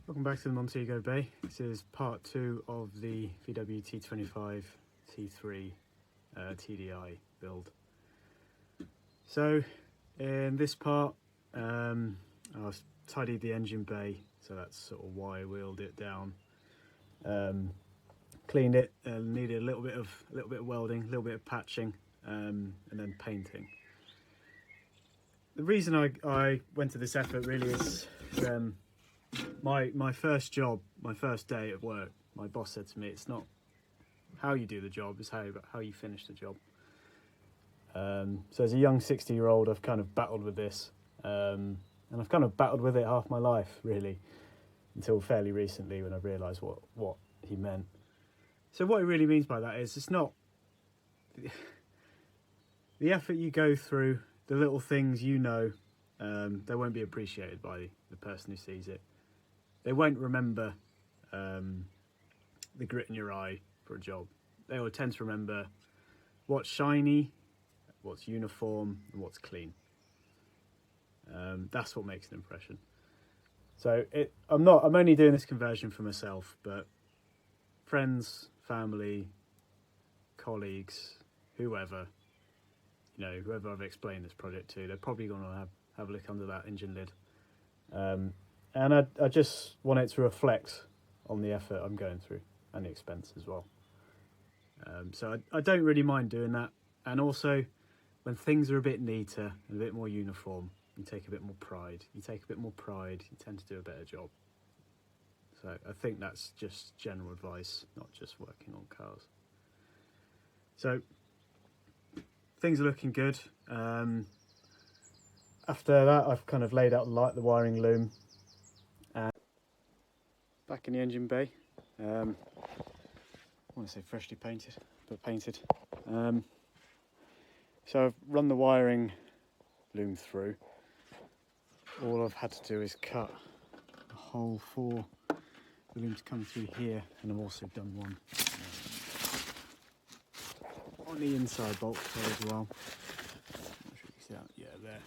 Welcome back to the Montego Bay. This is part 2 of the VW T25 T3 TDI build. So in this part I've tidied the engine bay, so that's sort of why I wheeled it down, cleaned it, needed a little bit of welding, a little bit of patching, and then painting. The reason I went to this effort really is my first job, my first day at work, my boss said to me, it's not how you do the job, it's how you finish the job. So as a young 60-year-old, I've kind of battled with this, and I've kind of battled with it half my life, really, until fairly recently when I realised what he meant. So what he really means by that is it's not the effort you go through, the little things you know, they won't be appreciated by the person who sees it. They won't remember the grit in your eye for a job. They will tend to remember what's shiny, what's uniform, and what's clean. That's what makes an impression. So I'm only doing this conversion for myself, but friends, family, colleagues, whoever I've explained this project to, they're probably going to have a look under that engine lid. And I just want it to reflect on the effort I'm going through and the expense as well. So I don't really mind doing that. And also, when things are a bit neater and a bit more uniform, you take a bit more pride. You tend to do a better job. So I think that's just general advice, not just working on cars. So things are looking good. After that, I've kind of laid out the wiring loom. And back in the engine bay, I want to say freshly painted, but painted. So I've run the wiring loom through. All I've had to do is cut a hole for the loom to come through here, and I've also done one on the inside bolt as well. I'm not sure you can see that. Yeah, there.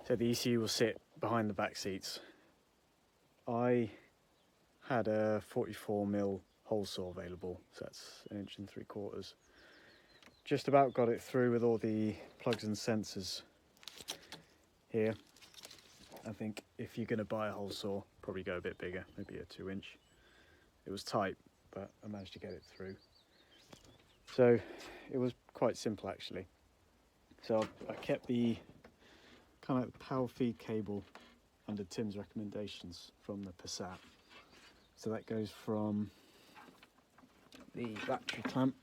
So the ECU will sit behind the back seats. I had a 44mm hole saw available, so that's 1 3/4 inches. Just about got it through with all the plugs and sensors here. I think if you're going to buy a hole saw, probably go a bit bigger, maybe a 2-inch. It was tight, but I managed to get it through. So it was quite simple actually. So I kept the kind of like the power feed cable under Tim's recommendations from the Passat. So that goes from the battery clamp.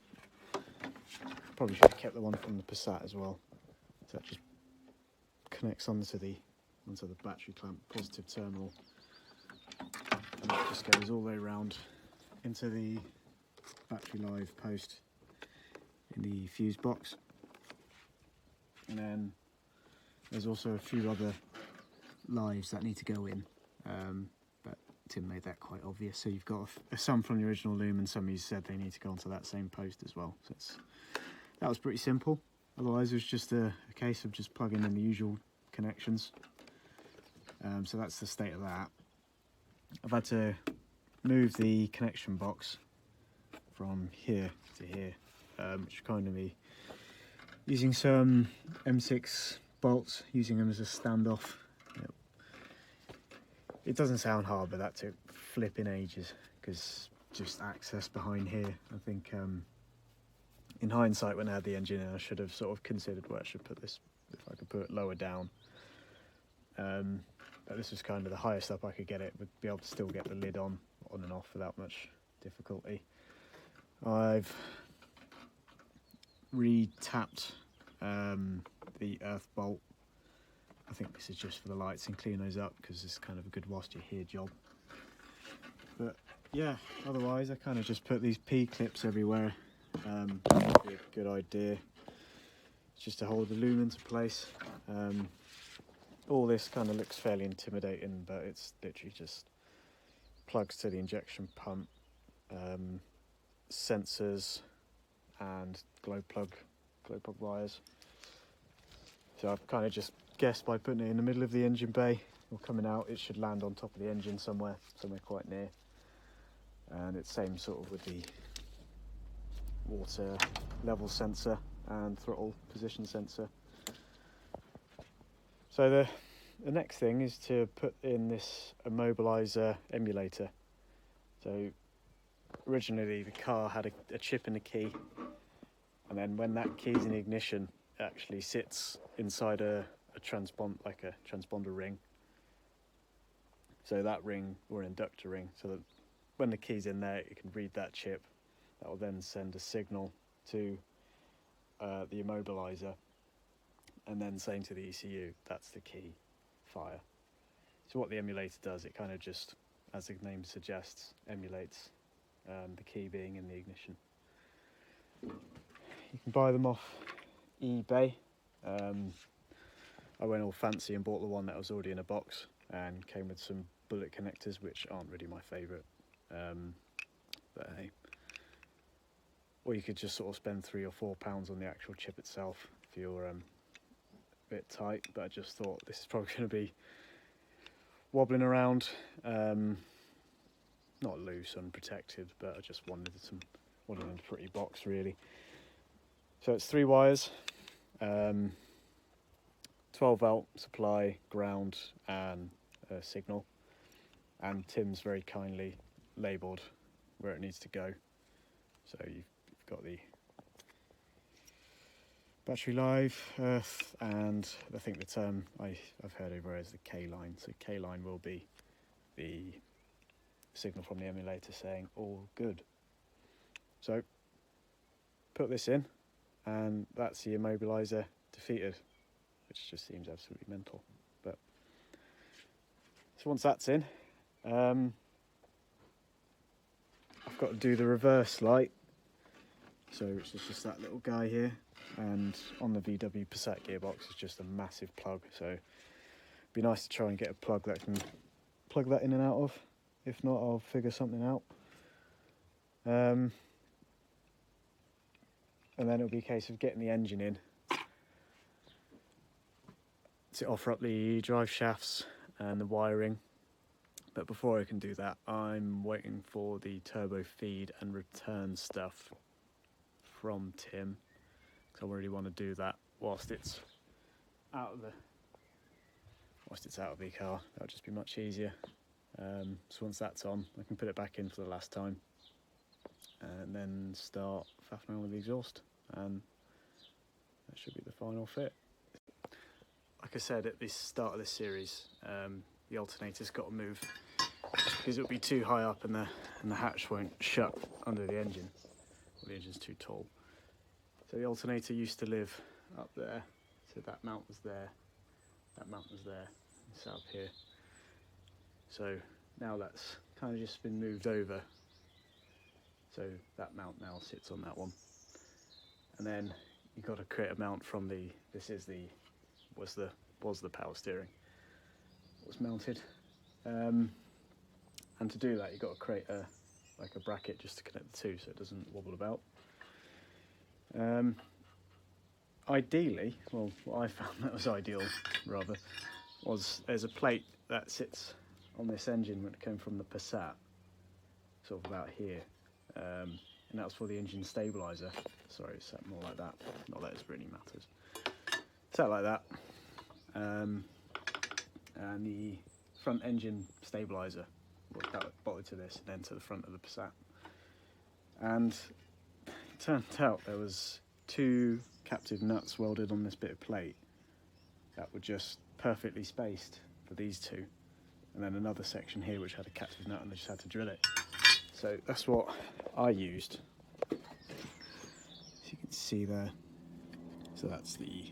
Probably should have kept the one from the Passat as well. So that just connects onto the battery clamp positive terminal, and that just goes all the way around into the battery live post in the fuse box. And then there's also a few other lives that need to go in, but Tim made that quite obvious. So you've got some from the original loom, and some he said they need to go onto that same post as well. So that was pretty simple. Otherwise it was just a case of just plugging in the usual connections. So that's the state of that. I've had to move the connection box from here to here, which kind of be using some M6 bolts, using them as a standoff. It doesn't sound hard, but that took flipping ages, because just access behind here. I think in hindsight, when I had the engine in, I should have sort of considered where I should put this, if I could put it lower down. But this was kind of the highest up I could get it, would be able to still get the lid on and off without much difficulty. I've re-tapped the earth bolt. I think this is just for the lights and clean those up, because it's kind of a good whilst you're here job. But yeah, otherwise I kind of just put these P-clips everywhere. Be a good idea. It's just to hold the loom into place. All this kind of looks fairly intimidating, but it's literally just plugs to the injection pump, sensors, and glow plug wires. So I've kind of just guessed by putting it in the middle of the engine bay, or coming out, it should land on top of the engine somewhere quite near. And it's same sort of with the water level sensor and throttle position sensor. So the next thing is to put in this Immobilizer emulator. So originally the car had a chip in the key, and then when that key's in the ignition, it actually sits inside a transponder ring. So that ring, or an inductor ring, so that when the key's in there, it can read that chip. That will then send a signal to the Immobilizer, and then saying to the ECU, that's the key, fire. So what the emulator does, it kind of just, as the name suggests, emulates the key being in the ignition. You can buy them off eBay. I went all fancy and bought the one that was already in a box and came with some bullet connectors, which aren't really my favourite. But hey, or you could just sort of spend £3 or £4 on the actual chip itself if you're a bit tight. But I just thought this is probably going to be wobbling around, not loose, unprotected, but I just wanted a pretty box really. So it's 3 wires, 12 volt supply, ground and signal, and Tim's very kindly labelled where it needs to go. So you've got the battery live, earth, and I think the term I've heard over is the K line. So K line will be the signal from the emulator saying all good. So put this in, and that's the Immobilizer defeated, which just seems absolutely mental. But so once that's in, I've got to do the reverse light. So which is just that little guy here, and on the VW Passat gearbox is just a massive plug. So it'd be nice to try and get a plug that can plug that in and out of. If not, I'll figure something out. And then it'll be a case of getting the engine in to offer up the drive shafts and the wiring. But before I can do that, I'm waiting for the turbo feed and return stuff from Tim, because I really want to do that whilst it's out of the car. That'll just be much easier. So once that's on, I can put it back in for the last time, and then start faffing around with the exhaust, and that should be the final fit. Like I said at the start of this series, the alternator's got to move because it'll be too high up and the hatch won't shut under the engine. Well, the engine's too tall. So the alternator used to live up there, so that mount was there, that mount was there, it's up here. So now that's kind of just been moved over, so that mount now sits on that one. And then you've got to create a mount from was the power steering, was mounted. And to do that, you've got to create a bracket just to connect the two so it doesn't wobble about. Ideally, well, what I found that was ideal, rather, was there's a plate that sits on this engine when it came from the Passat, sort of about here, and that was for the engine stabiliser. Sorry, it's sat more like that, not that it really matters. Sat like that, and the front engine stabiliser that bolted to this and then to the front of the Passat. And it turned out there was 2 captive nuts welded on this bit of plate that were just perfectly spaced for these 2, and then another section here which had a captive nut, and they just had to drill it. So that's what I used, as you can see there. So that's the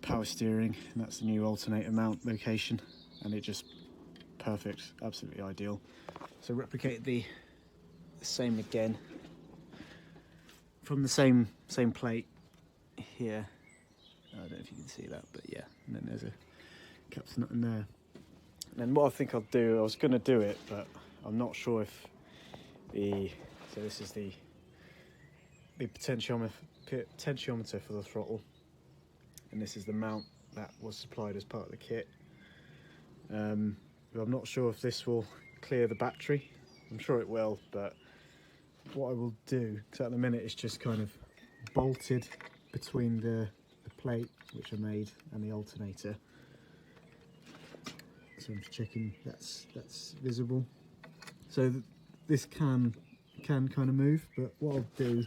power steering, and that's the new alternator mount location, and it just perfect, absolutely ideal. So replicate the same again from the same plate here. I don't know if you can see that, but yeah, and then there's a cap's nut in there. And then what I think I'll do, I was going to do it, but I'm not sure if so this is the potentiometer for the throttle, and this is the mount that was supplied as part of the kit. I'm not sure if this will clear the battery. I'm sure it will, but what I will do, because at the minute it's just kind of bolted between the plate which I made and the alternator. So I'm just checking that's visible. So this can kind of move, but what I'll do,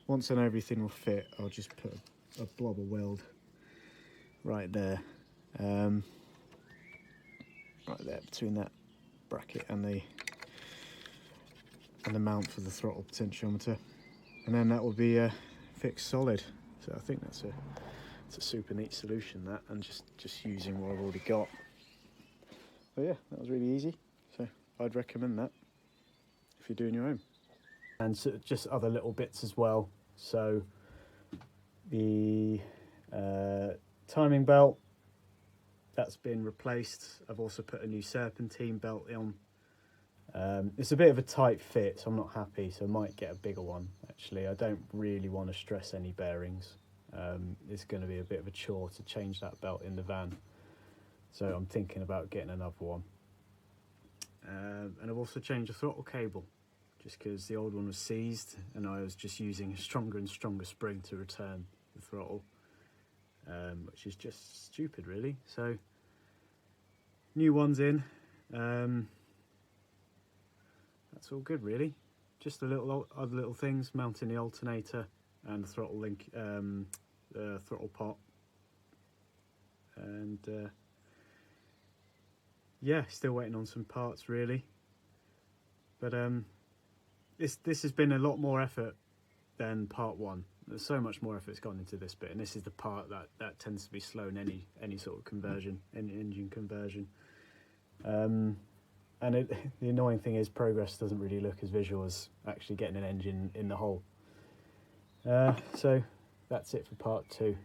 once I know everything will fit, I'll just put a blob of weld right there, right there between that bracket and the mount for the throttle potentiometer, and then that will be fixed solid. So I think it's a super neat solution, that, and just using what I've already got. But yeah, that was really easy, so I'd recommend that if you're doing your own. And so just other little bits as well. So the timing belt, that's been replaced. I've also put a new serpentine belt on. It's a bit of a tight fit, so I'm not happy, so I might get a bigger one actually. I don't really want to stress any bearings. It's going to be a bit of a chore to change that belt in the van, so I'm thinking about getting another one. And I've also changed the throttle cable, just because the old one was seized and I was just using a stronger and stronger spring to return the throttle, which is just stupid really. So new one's in. That's all good really. Just the other little things, mounting the alternator and the throttle link, the throttle pot, and yeah, still waiting on some parts really. But this has been a lot more effort than part one. There's so much more effort's gone into this bit, and this is the part that tends to be slow in any sort of conversion, any engine conversion. And the annoying thing is progress doesn't really look as visual as actually getting an engine in the hole. So that's it for part 2.